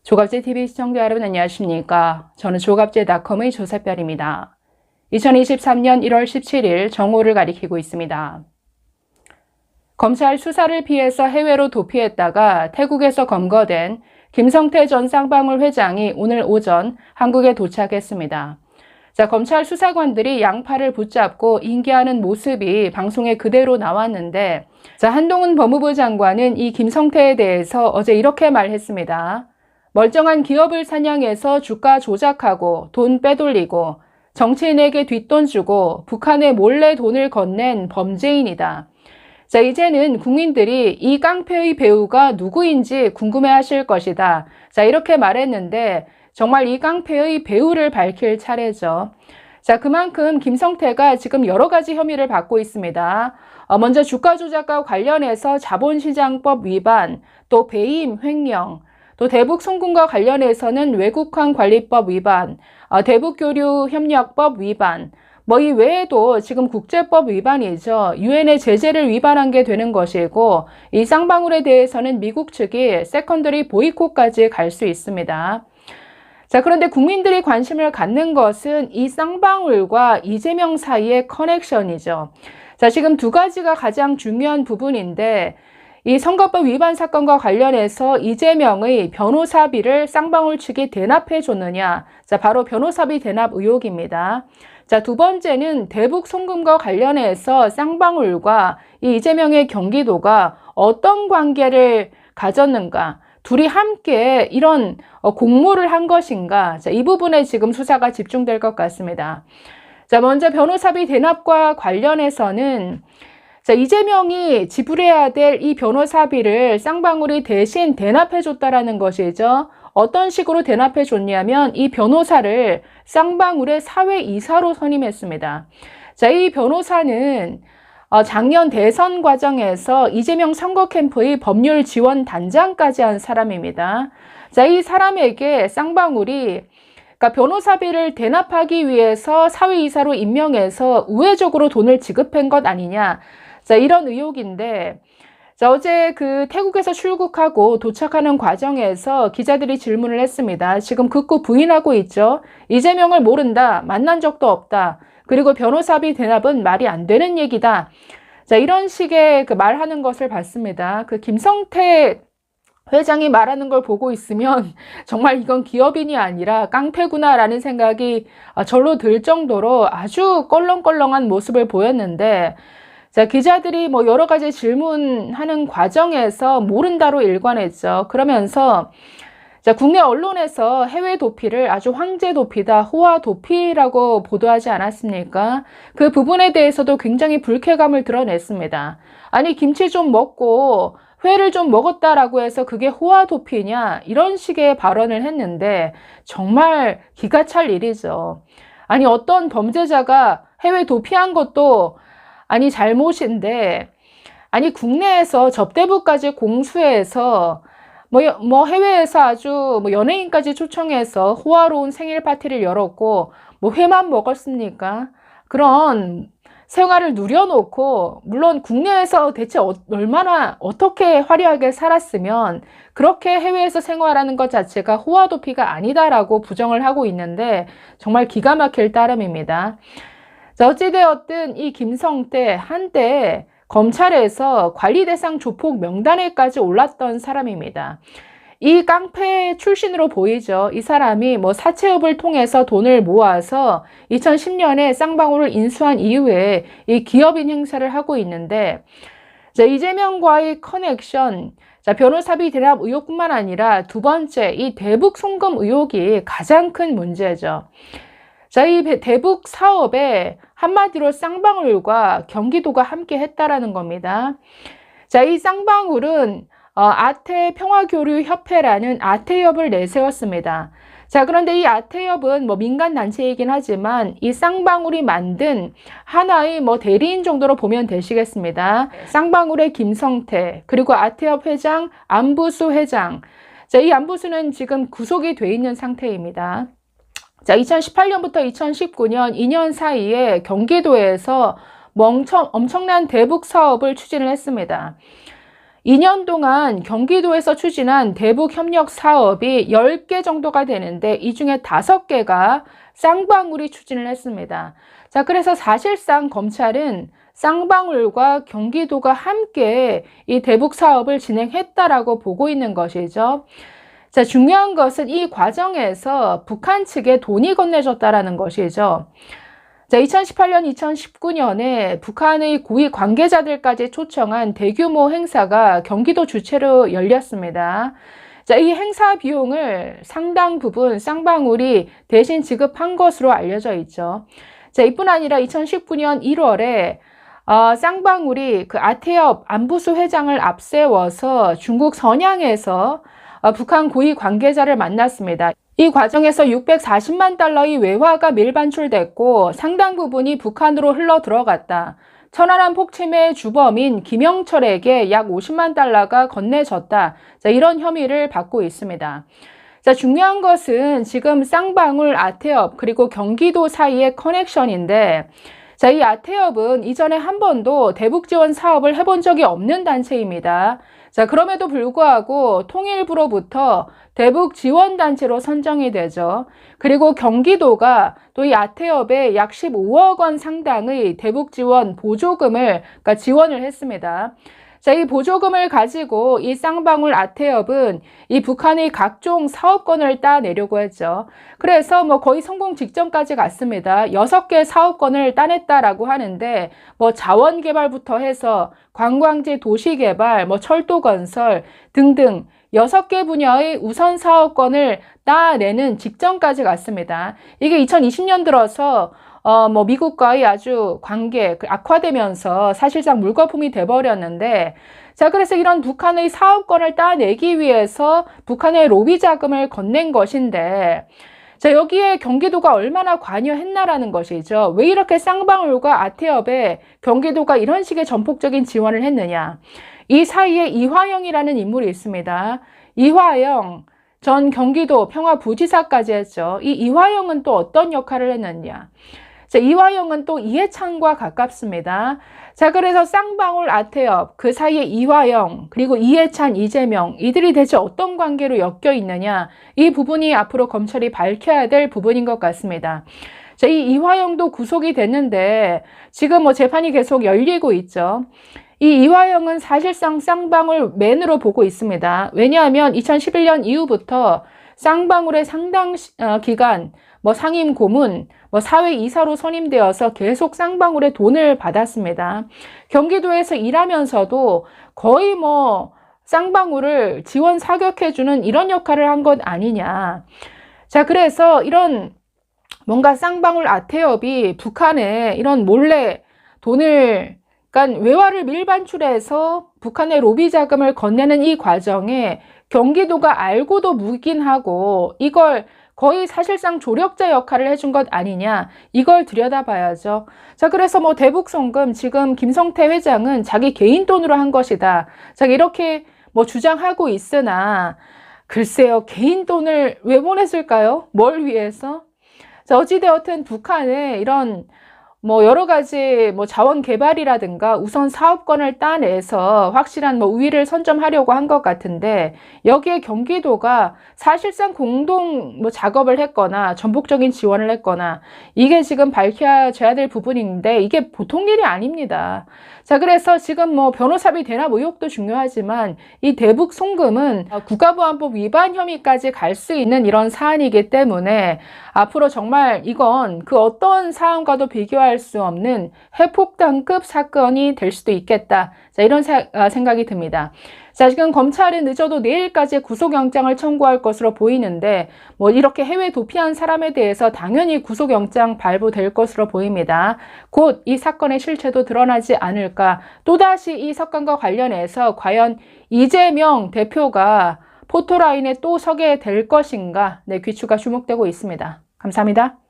조갑제TV 시청자 여러분 안녕하십니까? 저는 조갑제닷컴의 조세별입니다. 2023년 1월 17일 정오를 가리키고 있습니다. 검찰 수사를 피해서 해외로 도피했다가 태국에서 검거된 김성태 전 쌍방울 회장이 오늘 오전 한국에 도착했습니다. 검찰 수사관들이 양팔을 붙잡고 인계하는 모습이 방송에 그대로 나왔는데, 한동훈 법무부 장관은 이 김성태에 대해서 어제 이렇게 말했습니다. 멀쩡한 기업을 사냥해서 주가 조작하고 돈 빼돌리고 정치인에게 뒷돈 주고 북한에 몰래 돈을 건넨 범죄인이다. 이제는 국민들이 이 깡패의 배우가 누구인지 궁금해 하실 것이다. 이렇게 말했는데 정말 이 깡패의 배우를 밝힐 차례죠. 그만큼 김성태가 지금 여러 가지 혐의를 받고 있습니다. 먼저 주가 조작과 관련해서 자본시장법 위반, 또 배임 횡령, 또 대북 송금과 관련해서는 외국환 관리법 위반, 대북교류협력법 위반, 이 외에도 지금 국제법 위반이죠. 유엔의 제재를 위반한 게 되는 것이고, 이 쌍방울에 대해서는 미국 측이 세컨더리 보이콧까지 갈 수 있습니다. 그런데 국민들이 관심을 갖는 것은 이 쌍방울과 이재명 사이의 커넥션이죠. 지금 두 가지가 가장 중요한 부분인데, 이 선거법 위반 사건과 관련해서 이재명의 변호사비를 쌍방울 측이 대납해 줬느냐. 바로 변호사비 대납 의혹입니다. 두 번째는 대북 송금과 관련해서 쌍방울과 이 이재명의 경기도가 어떤 관계를 가졌는가. 둘이 함께 이런 공모를 한 것인가. 이 부분에 지금 수사가 집중될 것 같습니다. 먼저 변호사비 대납과 관련해서는 이재명이 지불해야 될 이 변호사비를 쌍방울이 대신 대납해 줬다라는 것이죠. 어떤 식으로 대납해 줬냐면 이 변호사를 쌍방울의 사회이사로 선임했습니다. 이 변호사는 작년 대선 과정에서 이재명 선거 캠프의 법률 지원 단장까지 한 사람입니다. 이 사람에게 쌍방울이 변호사비를 대납하기 위해서 사회이사로 임명해서 우회적으로 돈을 지급한 것 아니냐. 이런 의혹인데, 어제 태국에서 출국하고 도착하는 과정에서 기자들이 질문을 했습니다. 지금 극구 부인하고 있죠. 이재명을 모른다. 만난 적도 없다. 그리고 변호사비 대납은 말이 안 되는 얘기다. 이런 식의 말하는 것을 봤습니다. 김성태 회장이 말하는 걸 보고 있으면 정말 이건 기업인이 아니라 깡패구나라는 생각이 절로 들 정도로 아주 껄렁껄렁한 모습을 보였는데, 기자들이 여러 가지 질문하는 과정에서 모른다로 일관했죠. 그러면서 국내 언론에서 해외 도피를 아주 황제 도피다, 호화 도피라고 보도하지 않았습니까? 그 부분에 대해서도 굉장히 불쾌감을 드러냈습니다. 아니, 김치 좀 먹고 회를 좀 먹었다라고 해서 그게 호화 도피냐? 이런 식의 발언을 했는데 정말 기가 찰 일이죠. 아니, 어떤 범죄자가 해외 도피한 것도 아니 잘못인데, 아니 국내에서 접대부까지 공수해서 해외에서 아주 연예인까지 초청해서 호화로운 생일 파티를 열었고 회만 먹었습니까? 그런 생활을 누려놓고, 물론 국내에서 대체 얼마나 어떻게 화려하게 살았으면 그렇게 해외에서 생활하는 것 자체가 호화 도피가 아니다라고 부정을 하고 있는데 정말 기가 막힐 따름입니다. 어찌되었든 이 김성태 한때 검찰에서 관리대상 조폭 명단에까지 올랐던 사람입니다. 이 깡패 출신으로 보이죠. 이 사람이 사채업을 통해서 돈을 모아서 2010년에 쌍방울을 인수한 이후에 이 기업인 행세를 하고 있는데, 이재명과의 커넥션, 변호사비 대납 의혹뿐만 아니라 두 번째 이 대북 송금 의혹이 가장 큰 문제죠. 이 대북 사업에 한마디로 쌍방울과 경기도가 함께 했다라는 겁니다. 이 쌍방울은 아태평화교류협회라는 아태협을 내세웠습니다. 그런데 이 아태협은 민간단체이긴 하지만 이 쌍방울이 만든 하나의 대리인 정도로 보면 되시겠습니다. 쌍방울의 김성태, 그리고 아태협 회장 안부수 회장. 이 안부수는 지금 구속이 돼 있는 상태입니다. 2018년부터 2019년 2년 사이에 경기도에서 엄청난 대북 사업을 추진을 했습니다. 2년 동안 경기도에서 추진한 대북 협력 사업이 10개 정도가 되는데 이 중에 5개가 쌍방울이 추진을 했습니다. 자, 그래서 사실상 검찰은 쌍방울과 경기도가 함께 이 대북 사업을 진행했다라고 보고 있는 것이죠. 자, 중요한 것은 이 과정에서 북한 측에 돈이 건네졌다라는 것이죠. 자, 2018년, 2019년에 북한의 고위 관계자들까지 초청한 대규모 행사가 경기도 주최로 열렸습니다. 자, 이 행사 비용을 상당 부분 쌍방울이 대신 지급한 것으로 알려져 있죠. 자, 이뿐 아니라 2019년 1월에 쌍방울이 그 아태엽 안부수 회장을 앞세워서 중국 선양에서 북한 고위 관계자를 만났습니다. 이 과정에서 640만 달러의 외화가 밀반출됐고 상당 부분이 북한으로 흘러 들어갔다. 천안함 폭침의 주범인 김영철에게 약 50만 달러가 건네졌다. 자, 이런 혐의를 받고 있습니다. 자, 중요한 것은 지금 쌍방울, 아태엽 그리고 경기도 사이의 커넥션인데, 자, 이 아태엽은 이전에 한 번도 대북 지원 사업을 해본 적이 없는 단체입니다. 자, 그럼에도 불구하고 통일부로부터 대북 지원 단체로 선정이 되죠. 그리고 경기도가 또 이 아태엽에 약 15억 원 상당의 대북 지원 보조금을 지원을 했습니다. 자, 이 보조금을 가지고 이 쌍방울 아태엽은 이 북한의 각종 사업권을 따내려고 했죠. 그래서 거의 성공 직전까지 갔습니다. 6개 사업권을 따냈다라고 하는데 자원 개발부터 해서 관광지 도시 개발, 철도 건설 등등 6개 분야의 우선 사업권을 따내는 직전까지 갔습니다. 이게 2020년 들어서 미국과의 아주 관계 악화되면서 사실상 물거품이 돼버렸는데, 자, 그래서 이런 북한의 사업권을 따내기 위해서 북한의 로비 자금을 건넨 것인데, 자, 여기에 경기도가 얼마나 관여했나라는 것이죠. 왜 이렇게 쌍방울과 아태엽에 경기도가 이런 식의 전폭적인 지원을 했느냐. 이 사이에 이화영이라는 인물이 있습니다. 이화영 전 경기도 평화부지사까지 했죠. 이 이화영은 또 어떤 역할을 했느냐. 자, 이화영은 또 이해찬과 가깝습니다. 자, 그래서 쌍방울, 아태엽, 그 사이에 이화영, 그리고 이해찬, 이재명, 이들이 대체 어떤 관계로 엮여 있느냐. 이 부분이 앞으로 검찰이 밝혀야 될 부분인 것 같습니다. 자, 이 이화영도 구속이 됐는데 지금 재판이 계속 열리고 있죠. 이 이화영은 사실상 쌍방울 맨으로 보고 있습니다. 왜냐하면 2011년 이후부터 쌍방울의 상당 기간 상임 고문, 사회 이사로 선임되어서 계속 쌍방울의 돈을 받았습니다. 경기도에서 일하면서도 거의 쌍방울을 지원 사격해주는 이런 역할을 한 것 아니냐. 자, 그래서 이런 뭔가 쌍방울 아태엽이 북한에 이런 몰래 돈을 그러니까 외화를 밀반출해서 북한의 로비 자금을 건네는 이 과정에 경기도가 알고도 묵인하고 이걸 거의 사실상 조력자 역할을 해준 것 아니냐, 이걸 들여다봐야죠. 자, 그래서 대북 송금 지금 김성태 회장은 자기 개인 돈으로 한 것이다. 자, 이렇게 주장하고 있으나 글쎄요, 개인 돈을 왜 보냈을까요? 뭘 위해서? 자, 어찌되었든 북한에 이런 여러 가지 자원 개발이라든가 우선 사업권을 따내서 확실한 우위를 선점하려고 한 것 같은데, 여기에 경기도가 사실상 공동 작업을 했거나 전폭적인 지원을 했거나 이게 지금 밝혀져야 될 부분인데 이게 보통 일이 아닙니다. 자, 그래서 지금 변호사비 대납 의혹도 중요하지만 이 대북 송금은 국가보안법 위반 혐의까지 갈 수 있는 이런 사안이기 때문에 앞으로 정말 이건 그 어떤 사안과도 비교할 수 없는 핵폭탄급 사건이 될 수도 있겠다. 자, 이런 생각이 듭니다. 자, 지금 검찰은 늦어도 내일까지 구속영장을 청구할 것으로 보이는데 이렇게 해외 도피한 사람에 대해서 당연히 구속영장 발부될 것으로 보입니다. 곧 이 사건의 실체도 드러나지 않을까. 또다시 이 사건과 관련해서 과연 이재명 대표가 포토라인에 또 서게 될 것인가. 네, 귀추가 주목되고 있습니다. 감사합니다.